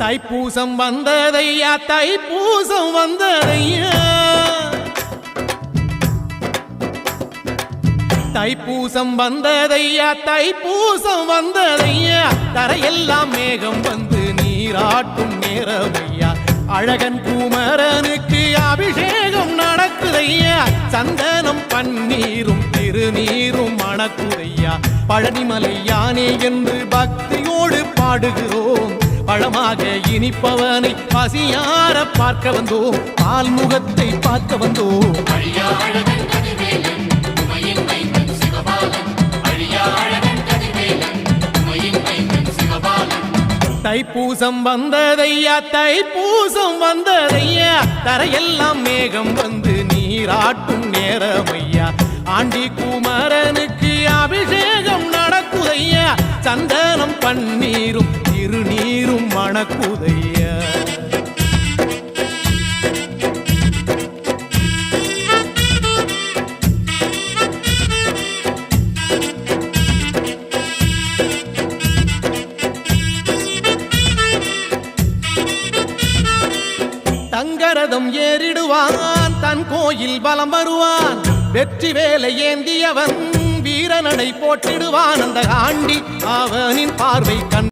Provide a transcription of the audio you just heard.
தைப்பூசம் வந்ததையா தைப்பூசம் வந்ததையா தைப்பூசம் வந்ததையா தைப்பூசம் வந்ததையா தரையெல்லாம் மேகம் வந்து நீராட்டும் நேரமையா அழகன் குமரனுக்கு அபிஷேகம் நடக்குதையா சந்தனம் பன்னீரும் திருநீரும் மணக்குதையா பழனிமலை யானே என்று பக்தியோடு பாடுகிறோம் பழமாக இனிப்பவனை பசியார பார்க்க வந்தோம் பால்முகத்தை பார்க்க வந்தோம் தைப்பூசம் வந்ததையா தைப்பூசம் வந்ததையா தரையெல்லாம் மேகம் வந்து நீராட்டும் நேரமையா ஆண்டி குமரனுக்கு அபிஷேகம் நடக்குதையா சந்தனம் பன்னீரும் திருநீரும் மணக்குதையா தங்கரதம் ஏறிடுவான் தன் கோயில் பலம் வருவான் வெற்றி வேலை ஏந்தியவன் வீரநடை போட்டிடுவான் அந்த ஆண்டி அவனின் பார்வை கண்